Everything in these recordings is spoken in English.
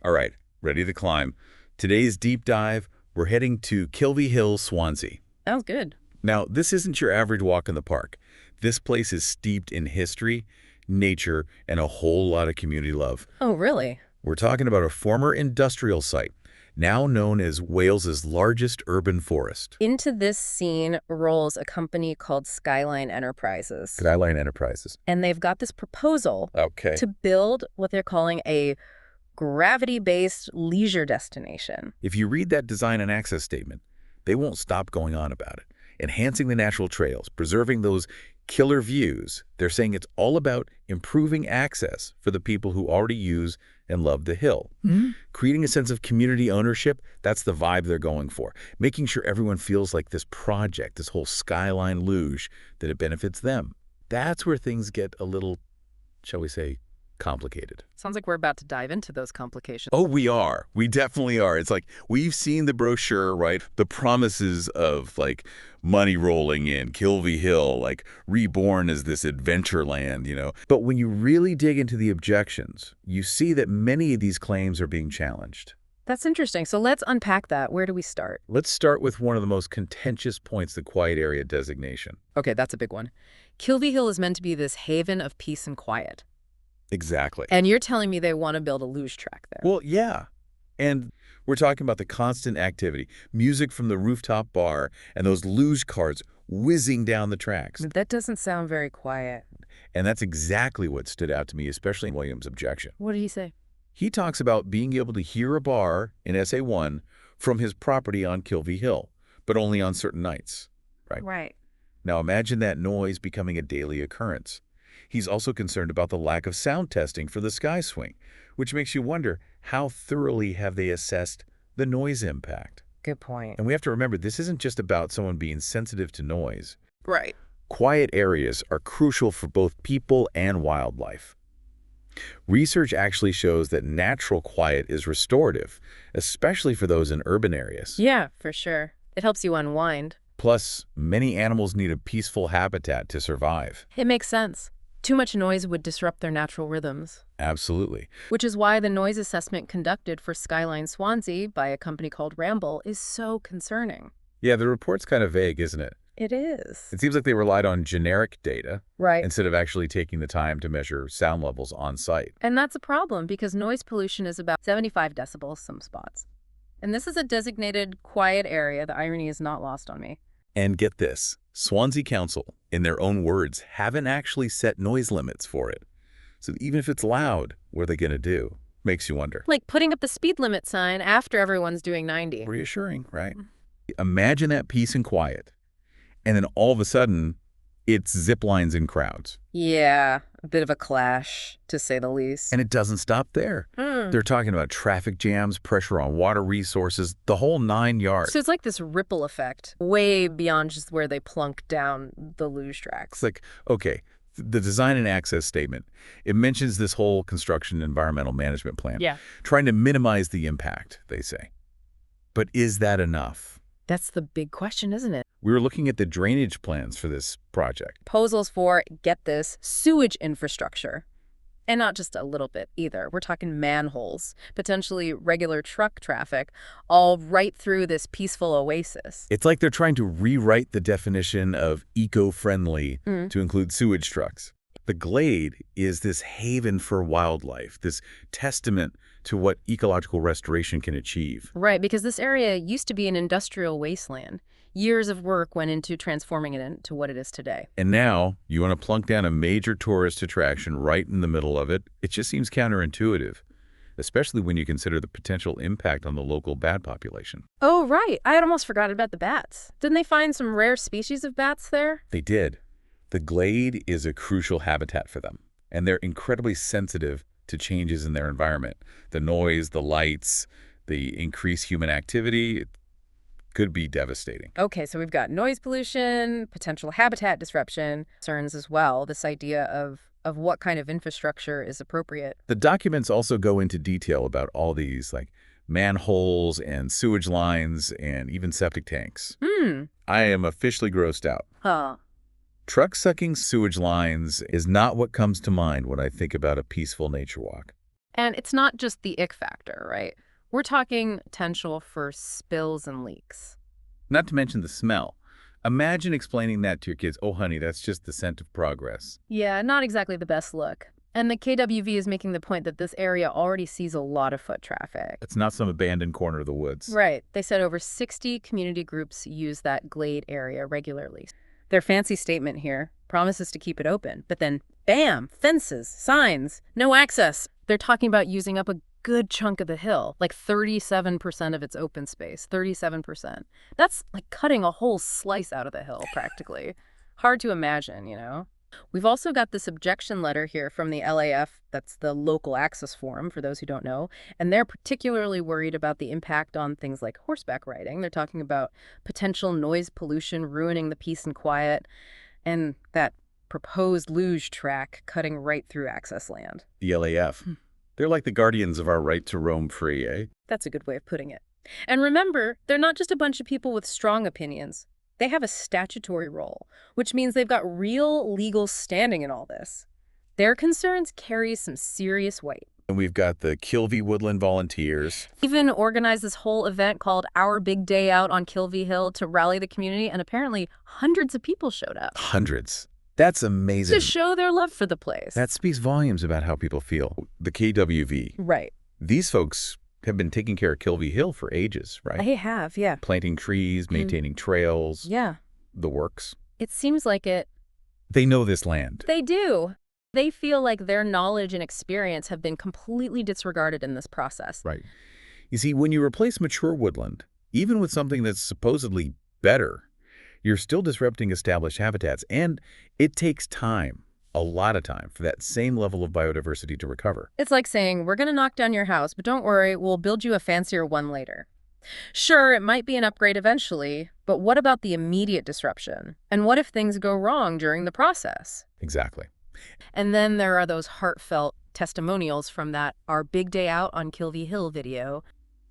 All right, ready to climb. Today's deep dive, we're heading to Kilvey Hill, Swansea. Sounds good. Now, this isn't your average walk in the park. This place is steeped in history, nature, and a whole lot of community love. Oh, really? We're talking about a former industrial site, now known as Wales's largest urban forest. Into this scene rolls a company called Skyline Enterprises. Skyline Enterprises. And they've got this proposal Okay. to build what they're calling a gravity-based leisure destination. If you read that design and access statement, they won't stop going on about it. Enhancing the natural trails, preserving those killer views. They're saying it's all about improving access for the people who already use and love the hill. Creating a sense of community ownership, that's the vibe they're going for. Making sure everyone feels like this project, this whole Skyline luge, that it benefits them. That's where things get a little, shall we say, complicated. Sounds like we're about to dive into those complications. Oh, we are. We definitely are. It's like we've seen the brochure, right? The promises of like money rolling in, Kilvey Hill, like reborn as this adventure land, you know. But when you really dig into the objections, you see that many of these claims are being challenged. That's interesting. So let's unpack that. Where do we start? Let's start with one of the most contentious points, the quiet area designation. Okay, that's a big one. Kilvey Hill is meant to be this haven of peace and quiet. Exactly. And you're telling me they want to build a luge track there. Well, yeah. And we're talking about the constant activity, music from the rooftop bar, and those luge carts whizzing down the tracks. That doesn't sound very quiet. And that's exactly what stood out to me, especially in Williams' objection. What did he say? He talks about being able to hear a bar in SA1 from his property on Kilvey Hill, but only on certain nights, right? Right. Now imagine that noise becoming a daily occurrence. He's also concerned about the lack of sound testing for the Sky Swing, which makes you wonder, how thoroughly have they assessed the noise impact? Good point. And we have to remember, this isn't just about someone being sensitive to noise. Right. Quiet areas are crucial for both people and wildlife. Research actually shows that natural quiet is restorative, especially for those in urban areas. Yeah, for sure. It helps you unwind. Plus, many animals need a peaceful habitat to survive. It makes sense. Too much noise would disrupt their natural rhythms. Absolutely. Which is why the noise assessment conducted for Skyline Swansea by a company called Ramble is so concerning. Yeah, the report's kind of vague, isn't it? It is. It seems like they relied on generic data Right. instead of actually taking the time to measure sound levels on site. And that's a problem because noise pollution is about 75 decibels some spots. And this is a designated quiet area. The irony is not lost on me. And get this, Swansea Council, in their own words, haven't actually set noise limits for it. So even if it's loud, what are they going to do? Makes you wonder. Like putting up the speed limit sign after everyone's doing 90. Reassuring, right? Imagine that peace and quiet, and then all of a sudden, it's zip lines and crowds. Yeah, a bit of a clash, to say the least. And it doesn't stop there. They're talking about traffic jams, pressure on water resources, the whole 9 yards. So it's like this ripple effect, way beyond just where they plunk down the luge tracks. It's like, okay, the design and access statement, it mentions this whole construction environmental management plan. Yeah. Trying to minimize the impact, they say. But is that enough? That's the big question, isn't it? We were looking at the drainage plans for this project. Proposals for, get this, sewage infrastructure. And not just a little bit either. We're talking manholes, potentially regular truck traffic, all right through this peaceful oasis. It's like they're trying to rewrite the definition of eco-friendly to include sewage trucks. The glade is this haven for wildlife, this testament to what ecological restoration can achieve. Right, because this area used to be an industrial wasteland. Years of work went into transforming it into what it is today. And now, you want to plunk down a major tourist attraction right in the middle of it? It just seems counterintuitive, especially when you consider the potential impact on the local bat population. Oh, right. I had almost forgotten about the bats. Didn't they find some rare species of bats there? They did. The glade is a crucial habitat for them, and they're incredibly sensitive to changes in their environment. The noise, the lights, the increased human activity, it could be devastating. Okay, so we've got noise pollution, potential habitat disruption, concerns as well, this idea of what kind of infrastructure is appropriate. The documents also go into detail about all these, like manholes and sewage lines and even septic tanks. I am officially grossed out. Huh. Truck-sucking sewage lines is not what comes to mind when I think about a peaceful nature walk. And it's not just the ick factor, right? We're talking potential for spills and leaks. Not to mention the smell. Imagine explaining that to your kids. Oh, honey, that's just the scent of progress. Yeah, not exactly the best look. And the KWV is making the point that this area already sees a lot of foot traffic. It's not some abandoned corner of the woods. Right. They said over 60 community groups use that glade area regularly. Their fancy statement here promises to keep it open, but then, bam, fences, signs, no access. They're talking about using up a good chunk of the hill, like 37% of its open space, 37%. That's like cutting a whole slice out of the hill, practically. Hard to imagine, you know? We've also got this objection letter here from the LAF, that's the Local Access Forum, for those who don't know, and they're particularly worried about the impact on things like horseback riding. They're talking about potential noise pollution ruining the peace and quiet, and that proposed luge track cutting right through access land. The LAF. They're like the guardians of our right to roam free, eh? That's a good way of putting it. And remember, they're not just a bunch of people with strong opinions. They have a statutory role, which means they've got real legal standing in all this. Their concerns carry some serious weight. And we've got the Kilvey Woodland Volunteers. Even organized this whole event called Our Big Day Out on Kilvey Hill to rally the community, and apparently hundreds of people showed up. Hundreds. That's amazing. To show their love for the place. That speaks volumes about how people feel. The KWV. Right. These folks have been taking care of Kilvey Hill for ages, right? They have, yeah. Planting trees, maintaining trails. Yeah. The works. It seems like it. They know this land. They do. They feel like their knowledge and experience have been completely disregarded in this process. Right. You see, when you replace mature woodland, even with something that's supposedly better, you're still disrupting established habitats, and it takes time, a lot of time, for that same level of biodiversity to recover. It's like saying, we're going to knock down your house, but don't worry, we'll build you a fancier one later. Sure, it might be an upgrade eventually, but what about the immediate disruption? And what if things go wrong during the process? Exactly. And then there are those heartfelt testimonials from that Our Big Day Out on Kilvey Hill video.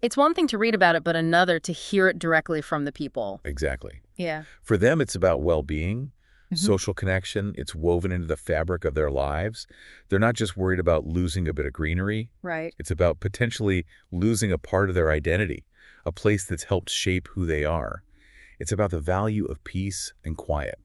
It's one thing to read about it, but another to hear it directly from the people. Exactly. Yeah. For them, it's about well-being, social connection. It's woven into the fabric of their lives. They're not just worried about losing a bit of greenery. Right. It's about potentially losing a part of their identity, a place that's helped shape who they are. It's about the value of peace and quiet.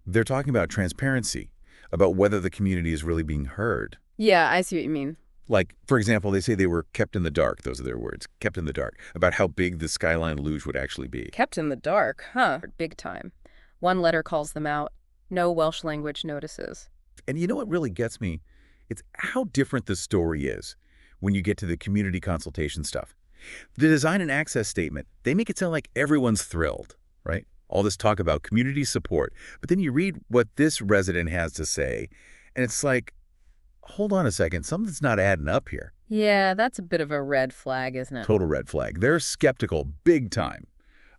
They're talking about transparency, about whether the community is really being heard. Yeah, I see what you mean. Like, for example, they say they were kept in the dark, those are their words, kept in the dark, about how big the Skyline luge would actually be. Kept in the dark, huh? Big time. One letter calls them out. No Welsh language notices. And you know what really gets me? It's how different the story is when you get to the community consultation stuff. The design and access statement, they make it sound like everyone's thrilled, right? All this talk about community support. But then you read what this resident has to say, and it's like, hold on a second, something's not adding up here. Yeah, that's a bit of a red flag, isn't it? Total red flag. They're skeptical big time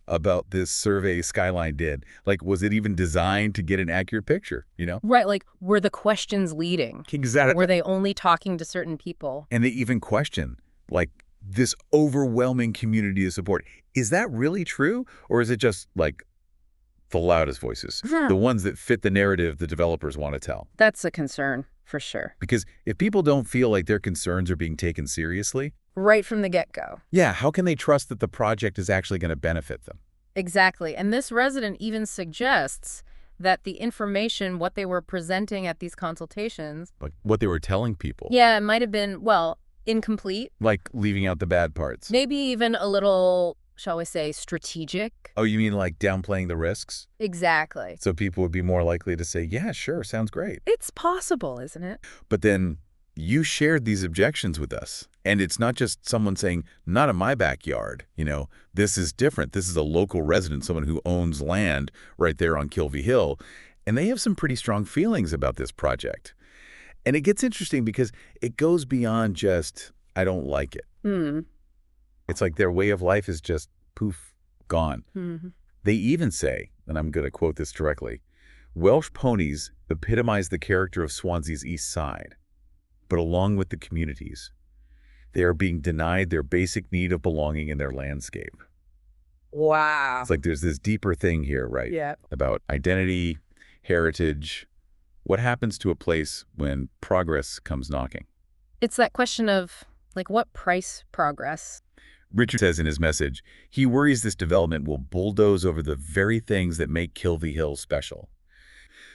about this survey Skyline did. Like, was it even designed to get an accurate picture, you know? Right, like, were the questions leading? Exactly. Were they only talking to certain people? And they even question, like, this overwhelming community of support. Is that really true? Or is it just, like, the loudest voices? The ones that fit the narrative the developers want to tell? That's a concern, for sure. Because if people don't feel like their concerns are being taken seriously, right from the get-go. Yeah, how can they trust that the project is actually going to benefit them? Exactly. And this resident even suggests that the information, what they were presenting at these consultations... Like what they were telling people. Yeah, it might have been, well, incomplete. Like leaving out the bad parts. Maybe even a little, shall we say, strategic. Oh, you mean like downplaying the risks? Exactly. So people would be more likely to say, yeah, sure, sounds great. It's possible, isn't it? But then you shared these objections with us. And it's not just someone saying, not in my backyard, you know, this is different. This is a local resident, someone who owns land right there on Kilvey Hill. And they have some pretty strong feelings about this project. And it gets interesting because it goes beyond just, I don't like it. It's like their way of life is just poof, gone. They even say, and I'm going to quote this directly, Welsh ponies epitomize the character of Swansea's east side. But along with the communities, they are being denied their basic need of belonging in their landscape. Wow. It's like there's this deeper thing here, right? Yeah. About identity, heritage. What happens to a place when progress comes knocking? It's that question of, like, what price progress? Richard says in his message, he worries this development will bulldoze over the very things that make Kilvey Hill special.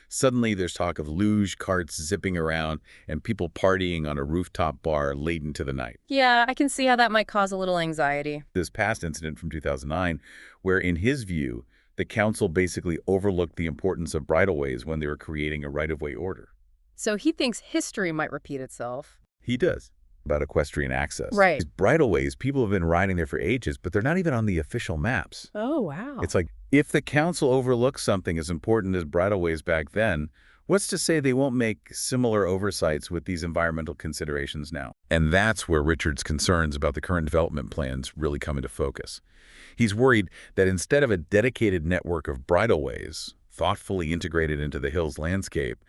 Suddenly, there's talk of luge carts zipping around and people partying on a rooftop bar late into the night. Yeah, I can see how that might cause a little anxiety. This past incident from 2009, where in his view, the council basically overlooked the importance of bridleways when they were creating a right-of-way order. So he thinks history might repeat itself. He does. About equestrian access. Right. These bridleways, people have been riding there for ages, but they're not even on the official maps. Oh, wow. It's like, if the council overlooks something as important as bridleways back then, what's to say they won't make similar oversights with these environmental considerations now? And that's where Richard's concerns about the current development plans really come into focus. He's worried that instead of a dedicated network of bridleways, thoughtfully integrated into the hill's landscape,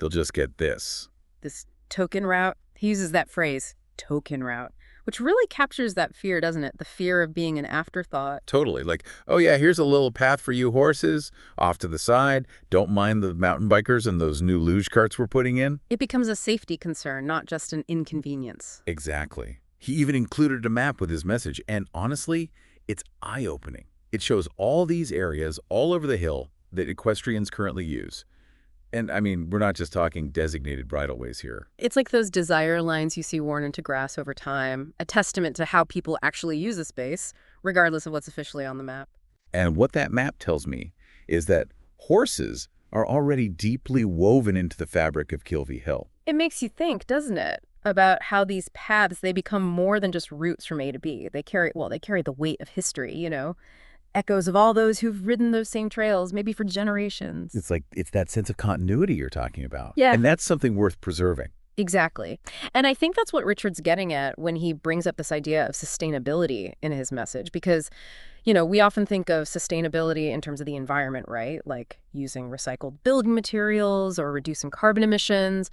they'll just get this. This token route, he uses that phrase, token route, which really captures that fear, doesn't it? The fear of being an afterthought. Totally. Like, oh yeah, here's a little path for you horses, off to the side. Don't mind the mountain bikers and those new luge carts we're putting in. It becomes a safety concern, not just an inconvenience. Exactly. He even included a map with his message, and honestly, it's eye-opening. It shows all these areas all over the hill that equestrians currently use. And I mean, we're not just talking designated bridleways here. It's like those desire lines you see worn into grass over time, a testament to how people actually use a space, regardless of what's officially on the map. And what that map tells me is that horses are already deeply woven into the fabric of Kilvey Hill. It makes you think, doesn't it, about how these paths, they become more than just routes from A to B. They carry the weight of history, you know, echoes of all those who've ridden those same trails, maybe for generations. It's like, it's that sense of continuity you're talking about. Yeah. And that's something worth preserving. Exactly. And I think that's what Richard's getting at when he brings up this idea of sustainability in his message, because, you know, we often think of sustainability in terms of the environment, right? Like using recycled building materials or reducing carbon emissions.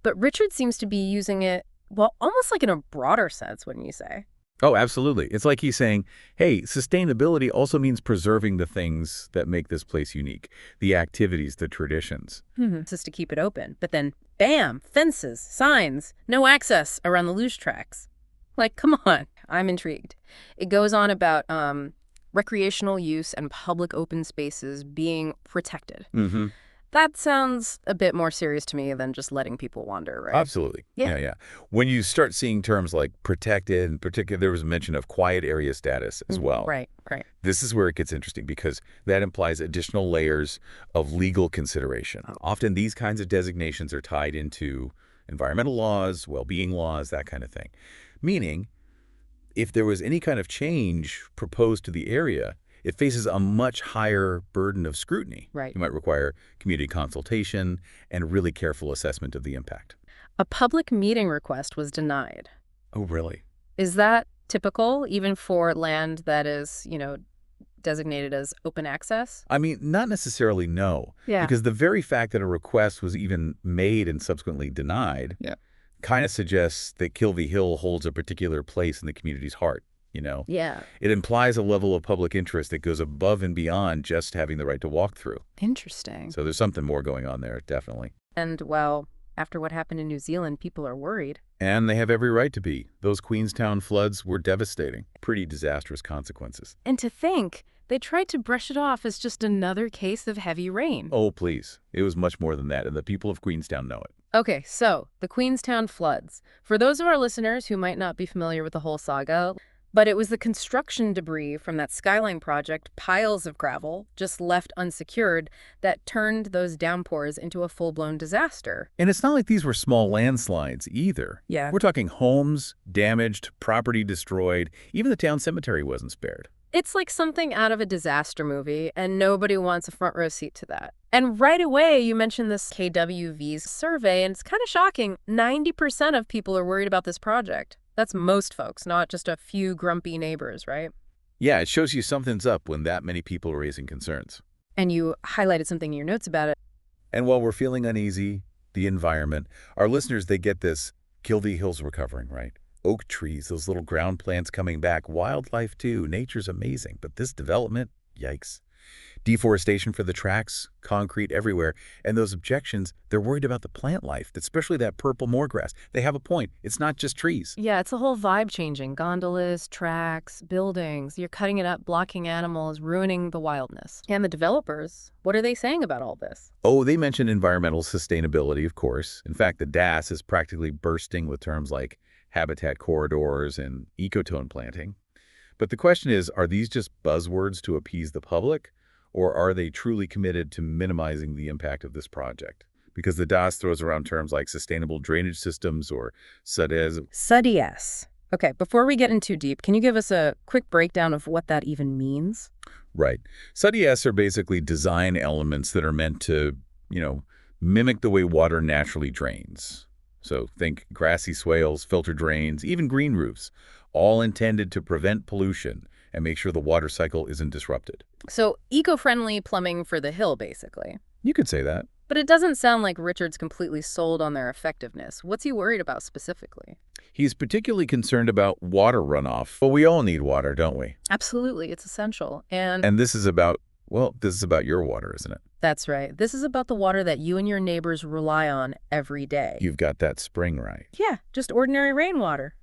But Richard seems to be using it, well, almost like in a broader sense, wouldn't you say? Oh, absolutely. It's like he's saying, hey, sustainability also means preserving the things that make this place unique, the activities, the traditions. Just to keep it open. But then, bam, fences, signs, no access around the luge tracks. Like, come on, I'm intrigued. It goes on about recreational use and public open spaces being protected. That sounds a bit more serious to me than just letting people wander, right? Absolutely. Yeah. When you start seeing terms like protected, and particularly there was a mention of quiet area status as well. Right. This is where it gets interesting because that implies additional layers of legal consideration. Often these kinds of designations are tied into environmental laws, well-being laws, that kind of thing. Meaning, if there was any kind of change proposed to the area, it faces a much higher burden of scrutiny. Right. You might require community consultation and really careful assessment of the impact. A public meeting request was denied. Oh, really? Is that typical, even for land that is, you know, designated as open access? I mean, not necessarily, no. Yeah. Because the very fact that a request was even made and subsequently denied kind of suggests that Kilvey Hill holds a particular place in the community's heart. You know? Yeah. It implies a level of public interest that goes above and beyond just having the right to walk through. Interesting. So there's something more going on there, definitely. And, well, after what happened in New Zealand, people are worried. And they have every right to be. Those Queenstown floods were devastating. Pretty disastrous consequences. And to think, they tried to brush it off as just another case of heavy rain. Oh, please. It was much more than that, and the people of Queenstown know it. Okay, so the Queenstown floods. For those of our listeners who might not be familiar with the whole saga, but it was the construction debris from that Skyline project, piles of gravel, just left unsecured, that turned those downpours into a full-blown disaster. And it's not like these were small landslides either. Yeah. We're talking homes damaged, property destroyed. Even the town cemetery wasn't spared. It's like something out of a disaster movie, and nobody wants a front row seat to that. And right away, you mentioned this KWV's survey, and it's kind of shocking. 90% of people are worried about this project. That's most folks, not just a few grumpy neighbors, right? Yeah, it shows you something's up when that many people are raising concerns. And you highlighted something in your notes about it. And while we're feeling uneasy, the environment, our listeners, they get this. Kilvey Hill's recovering, right? Oak trees, those little ground plants coming back, wildlife too. Nature's amazing. But this development, yikes. Deforestation for the tracks, concrete everywhere, and those objections, they're worried about the plant life, especially that purple moorgrass. They have a point. It's not just trees. Yeah, it's a whole vibe changing. Gondolas, tracks, buildings. You're cutting it up, blocking animals, ruining the wildness. And the developers, what are they saying about all this? Oh, they mentioned environmental sustainability, of course. In fact, the DAS is practically bursting with terms like habitat corridors and ecotone planting. But the question is, are these just buzzwords to appease the public? Or are they truly committed to minimizing the impact of this project? Because the DAS throws around terms like sustainable drainage systems or SUDES. SUDES. Okay, before we get in too deep, can you give us a quick breakdown of what that even means? Right. SUDES are basically design elements that are meant to, mimic the way water naturally drains. So think grassy swales, filter drains, even green roofs, all intended to prevent pollution and make sure the water cycle isn't disrupted. So eco-friendly plumbing for the hill, basically. You could say that. But it doesn't sound like Richard's completely sold on their effectiveness. What's he worried about specifically? He's particularly concerned about water runoff. Well, we all need water, don't we? Absolutely. It's essential. And this is about your water, isn't it? That's right. This is about the water that you and your neighbors rely on every day. You've got that spring right. Yeah, just ordinary rainwater.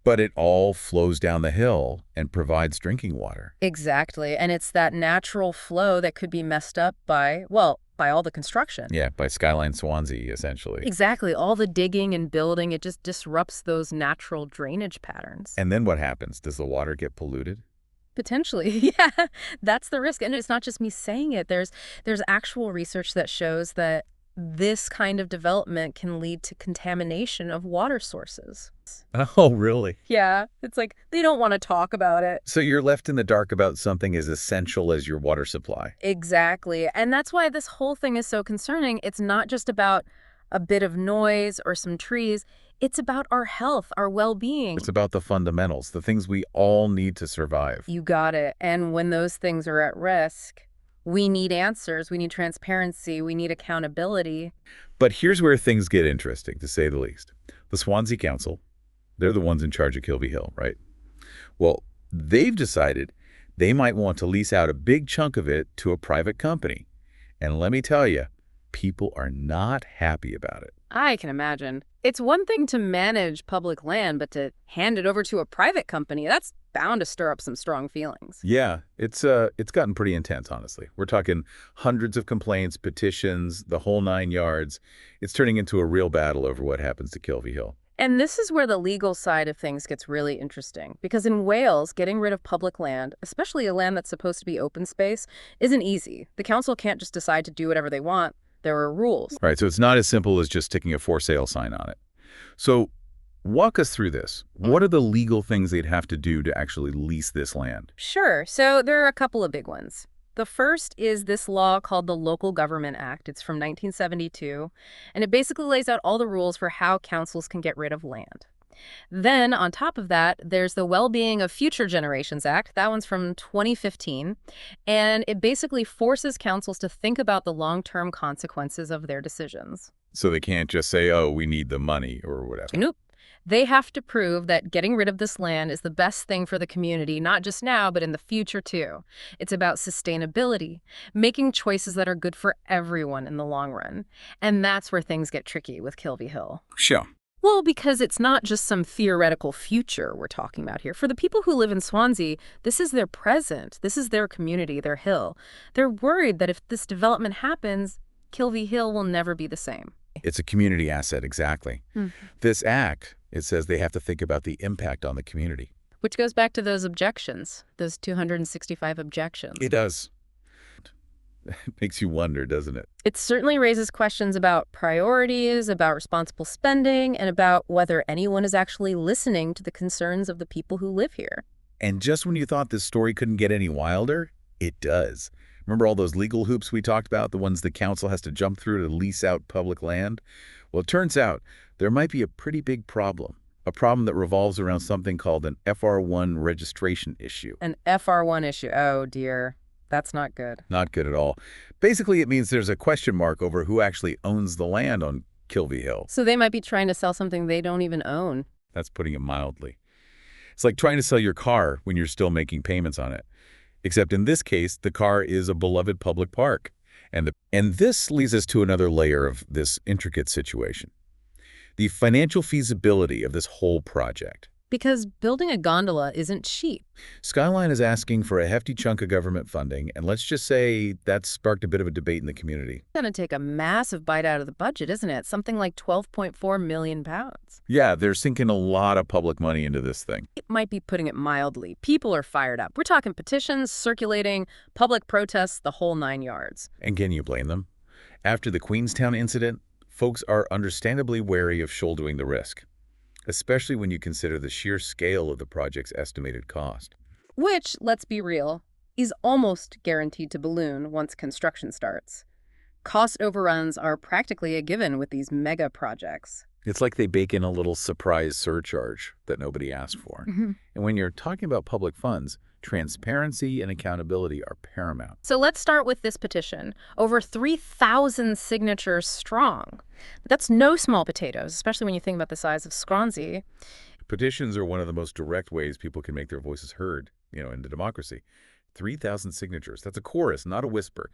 But it all flows down the hill and provides drinking water. Exactly. And it's that natural flow that could be messed up by all the construction. Yeah, by Skyline, Swansea, essentially. Exactly. All the digging and building, it just disrupts those natural drainage patterns. And then what happens? Does the water get polluted? Potentially, yeah. That's the risk. And it's not just me saying it. There's actual research that shows that this kind of development can lead to contamination of water sources. Oh, really? Yeah, it's like they don't want to talk about it. So you're left in the dark about something as essential as your water supply. Exactly. And that's why this whole thing is so concerning. It's not just about a bit of noise or some trees. It's about our health, our well-being. It's about the fundamentals, the things we all need to survive. You got it. And when those things are at risk, we need answers, we need transparency, we need accountability. But here's where things get interesting, to say the least. The Swansea Council, they're the ones in charge of Kilvey Hill, right? Well, they've decided they might want to lease out a big chunk of it to a private company. And let me tell you, people are not happy about it. I can imagine. It's one thing to manage public land, but to hand it over to a private company, that's bound to stir up some strong feelings. Yeah, it's gotten pretty intense, honestly. We're talking hundreds of complaints, petitions, the whole 9 yards. It's turning into a real battle over what happens to Kilvey Hill. And this is where the legal side of things gets really interesting. Because in Wales, getting rid of public land, especially a land that's supposed to be open space, isn't easy. The council can't just decide to do whatever they want. There are rules. Right, so it's not as simple as just sticking a for sale sign on it. So walk us through this. What are the legal things they'd have to do to actually lease this land? Sure. So there are a couple of big ones. The first is this law called the Local Government Act. It's from 1972, and it basically lays out all the rules for how councils can get rid of land. Then, on top of that, there's the Well-Being of Future Generations Act. That one's from 2015, and it basically forces councils to think about the long-term consequences of their decisions. So they can't just say, oh, we need the money or whatever. Nope. They have to prove that getting rid of this land is the best thing for the community, not just now, but in the future, too. It's about sustainability, making choices that are good for everyone in the long run. And that's where things get tricky with Kilvey Hill. Sure. Well, because it's not just some theoretical future we're talking about here. For the people who live in Swansea, this is their present. This is their community, their hill. They're worried that if this development happens, Kilvey Hill will never be the same. It's a community asset, exactly. This act, it says they have to think about the impact on the community. Which goes back to those objections, those 265 objections. It does. It makes you wonder, doesn't it? It certainly raises questions about priorities, about responsible spending, and about whether anyone is actually listening to the concerns of the people who live here. And just when you thought this story couldn't get any wilder, it does. Remember all those legal hoops we talked about, the ones the council has to jump through to lease out public land? Well, it turns out there might be a pretty big problem, a problem that revolves around something called an FR1 registration issue. An FR1 issue. Oh, dear. That's not good. Not good at all. Basically, it means there's a question mark over who actually owns the land on Kilvey Hill. So they might be trying to sell something they don't even own. That's putting it mildly. It's like trying to sell your car when you're still making payments on it. Except in this case, the car is a beloved public park. And this leads us to another layer of this intricate situation. The financial feasibility of this whole project. Because building a gondola isn't cheap. Skyline is asking for a hefty chunk of government funding, and let's just say that sparked a bit of a debate in the community. It's going to take a massive bite out of the budget, isn't it? Something like £12.4 million. Yeah, they're sinking a lot of public money into this thing. It might be putting it mildly. People are fired up. We're talking petitions, circulating, public protests, the whole 9 yards. And can you blame them? After the Queenstown incident, folks are understandably wary of shouldering the risk, especially when you consider the sheer scale of the project's estimated cost. Which, let's be real, is almost guaranteed to balloon once construction starts. Cost overruns are practically a given with these mega projects. It's like they bake in a little surprise surcharge that nobody asked for. And when you're talking about public funds, transparency and accountability are paramount. So let's start with this petition. Over 3,000 signatures strong. That's no small potatoes, especially when you think about the size of Swansea. Petitions are one of the most direct ways people can make their voices heard, in the democracy. 3,000 signatures. That's a chorus, not a whisper.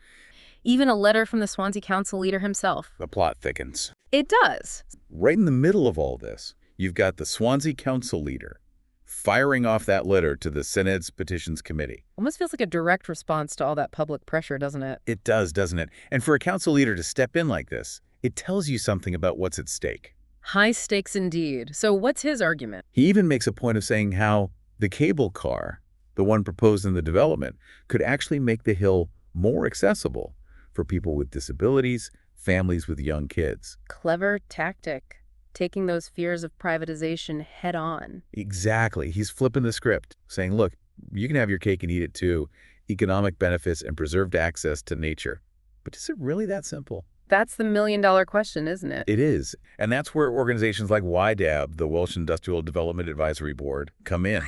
Even a letter from the Swansea council leader himself. The plot thickens. It does. Right in the middle of all this, you've got the Swansea council leader firing off that letter to the Senate's Petitions Committee. Almost feels like a direct response to all that public pressure, doesn't it? It does, doesn't it? And for a council leader to step in like this, it tells you something about what's at stake. High stakes indeed. So what's his argument? He even makes a point of saying how the cable car, the one proposed in the development, could actually make the hill more accessible for people with disabilities, families with young kids. Clever tactic. Taking those fears of privatization head on. Exactly. He's flipping the script, saying, look, you can have your cake and eat it too. Economic benefits and preserved access to nature. But is it really that simple? That's the million-dollar question, isn't it? It is. And that's where organizations like WIDAB, the Welsh Industrial Development Advisory Board, come in.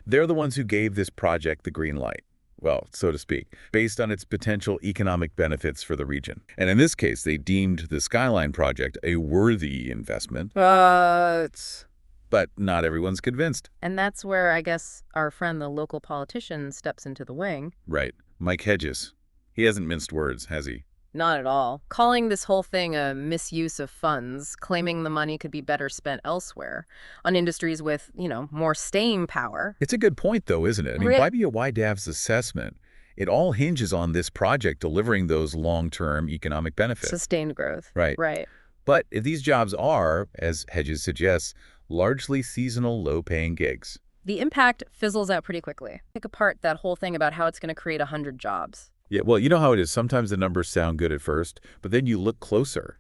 They're the ones who gave this project the green light. Well, so to speak, based on its potential economic benefits for the region. And in this case, they deemed the Skyline project a worthy investment. But not everyone's convinced. And that's where, I guess, our friend, the local politician, steps into the wing. Right. Mike Hedges. He hasn't minced words, has he? Not at all. Calling this whole thing a misuse of funds, claiming the money could be better spent elsewhere, on industries with, more staying power. It's a good point, though, isn't it? I mean, by WIDAV's assessment, it all hinges on this project delivering those long-term economic benefits. Sustained growth. Right. But if these jobs are, as Hedges suggests, largely seasonal, low-paying gigs, the impact fizzles out pretty quickly. Pick apart that whole thing about how it's going to create 100 jobs. Yeah, well, you know how it is. Sometimes the numbers sound good at first, but then you look closer,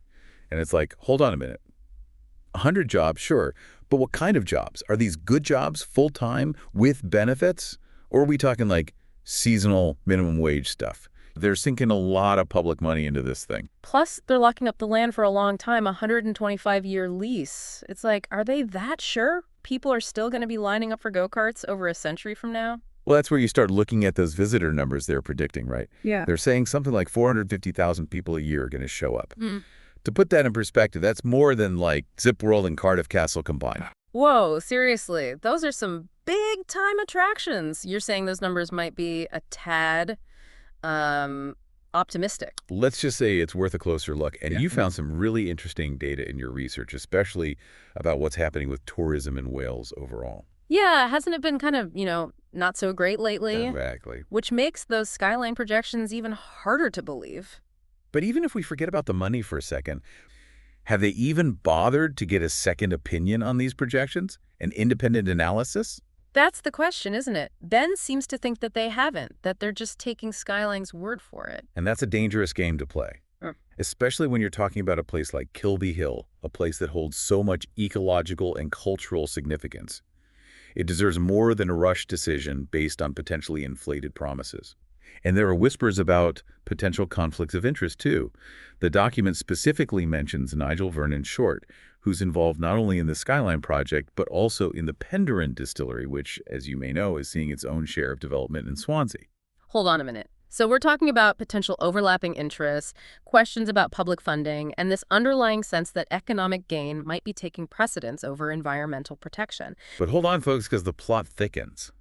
and it's like, hold on a minute. 100 jobs, sure, but what kind of jobs? Are these good jobs, full-time, with benefits? Or are we talking like seasonal minimum wage stuff? They're sinking a lot of public money into this thing. Plus, they're locking up the land for a long time, a 125-year lease. It's like, are they that sure people are still going to be lining up for go-karts over a century from now? Well, that's where you start looking at those visitor numbers they're predicting, right? Yeah. They're saying something like 450,000 people a year are going to show up. To put that in perspective, that's more than like Zip World and Cardiff Castle combined. Whoa, seriously. Those are some big-time attractions. You're saying those numbers might be a tad optimistic. Let's just say it's worth a closer look. And you found some really interesting data in your research, especially about what's happening with tourism in Wales overall. Yeah, hasn't it been kind of, not so great lately? Exactly. Which makes those Skyline projections even harder to believe. But even if we forget about the money for a second, have they even bothered to get a second opinion on these projections? An independent analysis? That's the question, isn't it? Ben seems to think that they haven't, that they're just taking Skyline's word for it. And that's a dangerous game to play. Especially when you're talking about a place like Kilvey Hill, a place that holds so much ecological and cultural significance. It deserves more than a rushed decision based on potentially inflated promises. And there are whispers about potential conflicts of interest, too. The document specifically mentions Nigel Vernon Short, who's involved not only in the Skyline project, but also in the Penderyn Distillery, which, as you may know, is seeing its own share of development in Swansea. Hold on a minute. So we're talking about potential overlapping interests, questions about public funding, and this underlying sense that economic gain might be taking precedence over environmental protection. But hold on, folks, because the plot thickens.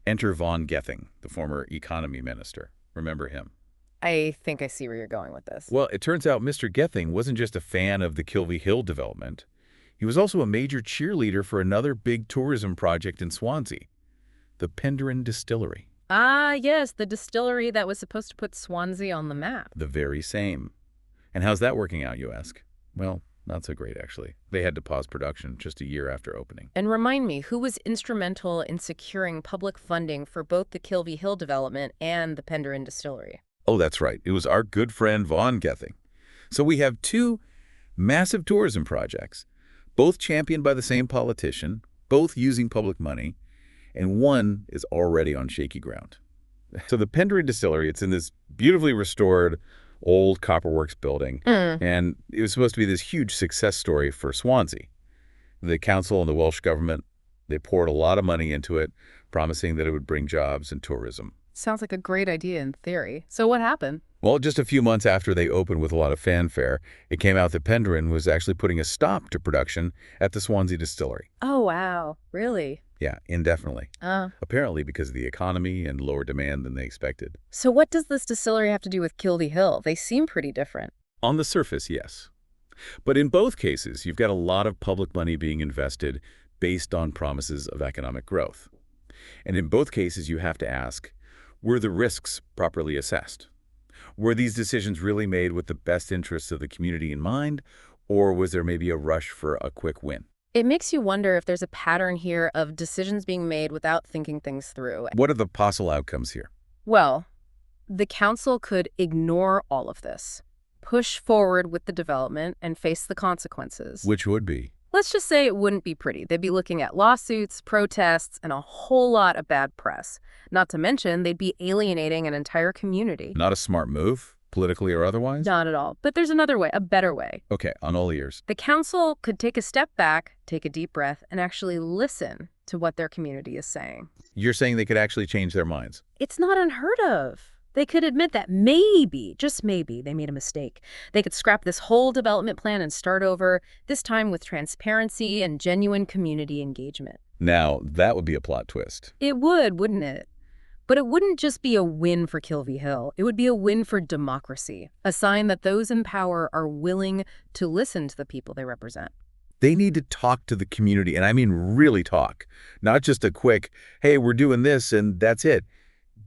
Enter Von Gething, the former economy minister. Remember him? I think I see where you're going with this. Well, it turns out Mr. Gething wasn't just a fan of the Kilvey Hill development. He was also a major cheerleader for another big tourism project in Swansea, the Penderyn Distillery. Ah, yes, the distillery that was supposed to put Swansea on the map. The very same. And how's that working out, you ask? Well, not so great, actually. They had to pause production just a year after opening. And remind me, who was instrumental in securing public funding for both the Kilvey Hill development and the Penderyn Distillery? Oh, that's right. It was our good friend Von Gething. So we have two massive tourism projects, both championed by the same politician, both using public money, and one is already on shaky ground. So the Penderyn Distillery, it's in this beautifully restored old copperworks building, and it was supposed to be this huge success story for Swansea. The council and the Welsh government, they poured a lot of money into it, promising that it would bring jobs and tourism. Sounds like a great idea in theory. So what happened? Well, just a few months after they opened with a lot of fanfare, it came out that Penderyn was actually putting a stop to production at the Swansea distillery. Oh, wow. Really? Yeah, indefinitely. Apparently because of the economy and lower demand than they expected. So what does this distillery have to do with Kilvey Hill? They seem pretty different. On the surface, yes. But in both cases, you've got a lot of public money being invested based on promises of economic growth. And in both cases, you have to ask, were the risks properly assessed? Were these decisions really made with the best interests of the community in mind, or was there maybe a rush for a quick win? It makes you wonder if there's a pattern here of decisions being made without thinking things through. What are the possible outcomes here? Well, the council could ignore all of this, push forward with the development, and face the consequences. Which would be? Let's just say it wouldn't be pretty. They'd be looking at lawsuits, protests, and a whole lot of bad press. Not to mention, they'd be alienating an entire community. Not a smart move, politically or otherwise? Not at all. But there's another way, a better way. Okay, on all ears. The council could take a step back, take a deep breath, and actually listen to what their community is saying. You're saying they could actually change their minds? It's not unheard of. They could admit that maybe, just maybe, they made a mistake. They could scrap this whole development plan and start over, this time with transparency and genuine community engagement. Now, that would be a plot twist. It would, wouldn't it? But it wouldn't just be a win for Kilvey Hill. It would be a win for democracy, a sign that those in power are willing to listen to the people they represent. They need to talk to the community, and I mean really talk. Not just a quick, hey, we're doing this and that's it.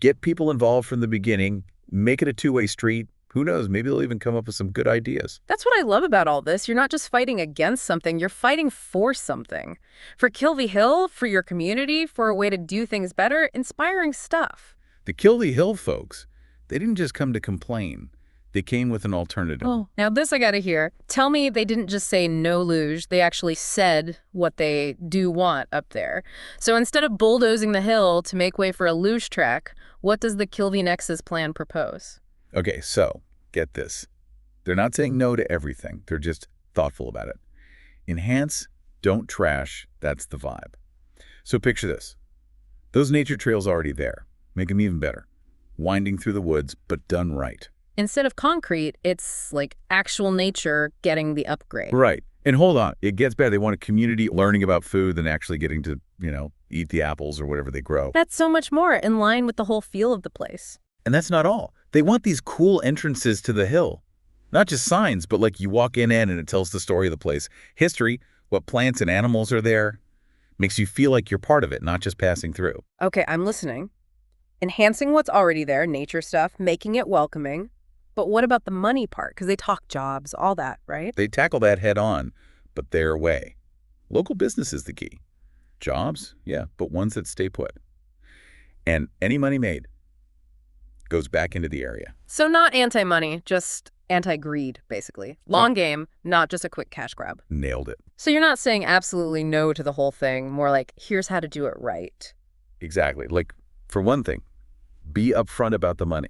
Get people involved from the beginning, make it a two-way street. Who knows, maybe they'll even come up with some good ideas. That's what I love about all this. You're not just fighting against something, you're fighting for something. For Kilvey Hill, for your community, for a way to do things better, inspiring stuff. The Kilvey Hill folks, they didn't just come to complain. They came with an alternative. Oh, now this I gotta hear. Tell me they didn't just say no luge, they actually said what they do want up there. So instead of bulldozing the hill to make way for a luge track, what does the Kilvey Nexus plan propose? Okay, so get this. They're not saying no to everything. They're just thoughtful about it. Enhance, don't trash. That's the vibe. So picture this. Those nature trails already there. Make them even better. Winding through the woods, but done right. Instead of concrete, it's like actual nature getting the upgrade. Right. And hold on, it gets better. They want a community learning about food than actually getting to, eat the apples or whatever they grow. That's so much more in line with the whole feel of the place. And that's not all. They want these cool entrances to the hill. Not just signs, but like you walk in and it tells the story of the place. History, what plants and animals are there. Makes you feel like you're part of it, not just passing through. Okay, I'm listening. Enhancing what's already there, nature stuff, making it welcoming. But what about the money part? Because they talk jobs, all that, right? They tackle that head on, but their way. Local business is the key. Jobs, yeah, but ones that stay put. And any money made goes back into the area. So not anti-money, just anti-greed, basically. Long game, not just a quick cash grab. Nailed it. So you're not saying absolutely no to the whole thing, more like, here's how to do it right. Exactly. Like, for one thing, be upfront about the money.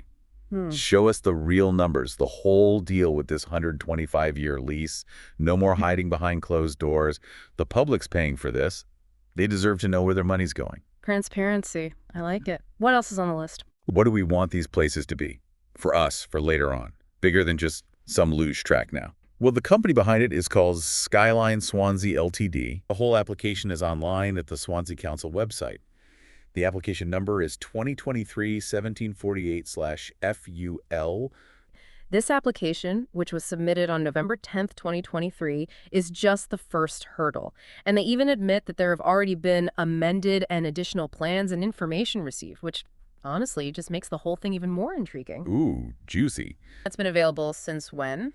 Show us the real numbers, the whole deal with this 125-year lease. No more hiding behind closed doors. The public's paying for this. They deserve to know where their money's going. Transparency. I like it. What else is on the list? What do we want these places to be? For us, for later on. Bigger than just some luge track now. Well, the company behind it is called Skyline Swansea Ltd. The whole application is online at the Swansea Council website. The application number is 2023-1748/FUL. This application, which was submitted on November 10th, 2023, is just the first hurdle. And they even admit that there have already been amended and additional plans and information received, which honestly just makes the whole thing even more intriguing. Ooh, juicy. That's been available since when?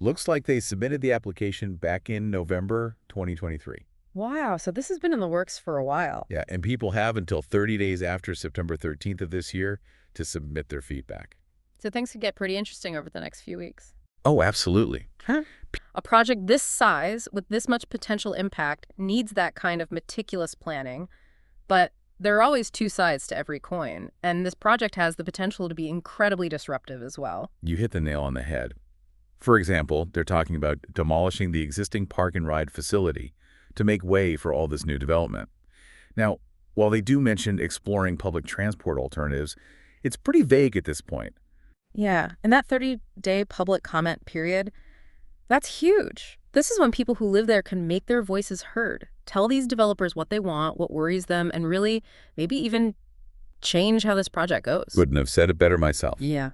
Looks like they submitted the application back in November 2023. Wow, so this has been in the works for a while. Yeah, and people have until 30 days after September 13th of this year to submit their feedback. So things could get pretty interesting over the next few weeks. Oh, absolutely. A project this size, with this much potential impact, needs that kind of meticulous planning. But there are always two sides to every coin, and this project has the potential to be incredibly disruptive as well. You hit the nail on the head. For example, they're talking about demolishing the existing park and ride facility to make way for all this new development. Now, while they do mention exploring public transport alternatives, it's pretty vague at this point. Yeah, and that 30-day public comment period, that's huge. This is when people who live there can make their voices heard, tell these developers what they want, what worries them, and really maybe even change how this project goes. Couldn't have said it better myself. Yeah.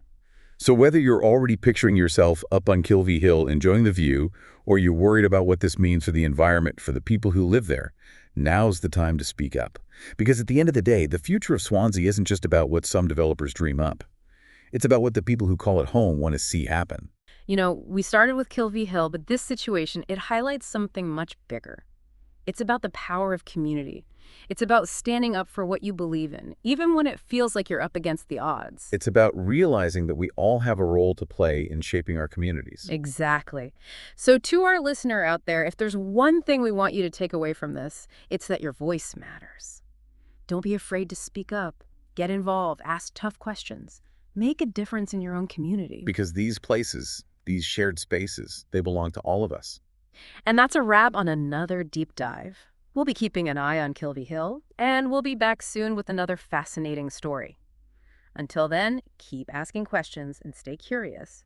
So whether you're already picturing yourself up on Kilvey Hill enjoying the view, or you're worried about what this means for the environment for the people who live there, now's the time to speak up. Because at the end of the day, the future of Swansea isn't just about what some developers dream up. It's about what the people who call it home want to see happen. You know, we started with Kilvey Hill, but this situation, it highlights something much bigger. It's about the power of community. It's about standing up for what you believe in, even when it feels like you're up against the odds. It's about realizing that we all have a role to play in shaping our communities. Exactly. So to our listener out there, if there's one thing we want you to take away from this, it's that your voice matters. Don't be afraid to speak up. Get involved. Ask tough questions. Make a difference in your own community. Because these places, these shared spaces, they belong to all of us. And that's a wrap on another deep dive. We'll be keeping an eye on Kilvey Hill, and we'll be back soon with another fascinating story. Until then, keep asking questions and stay curious.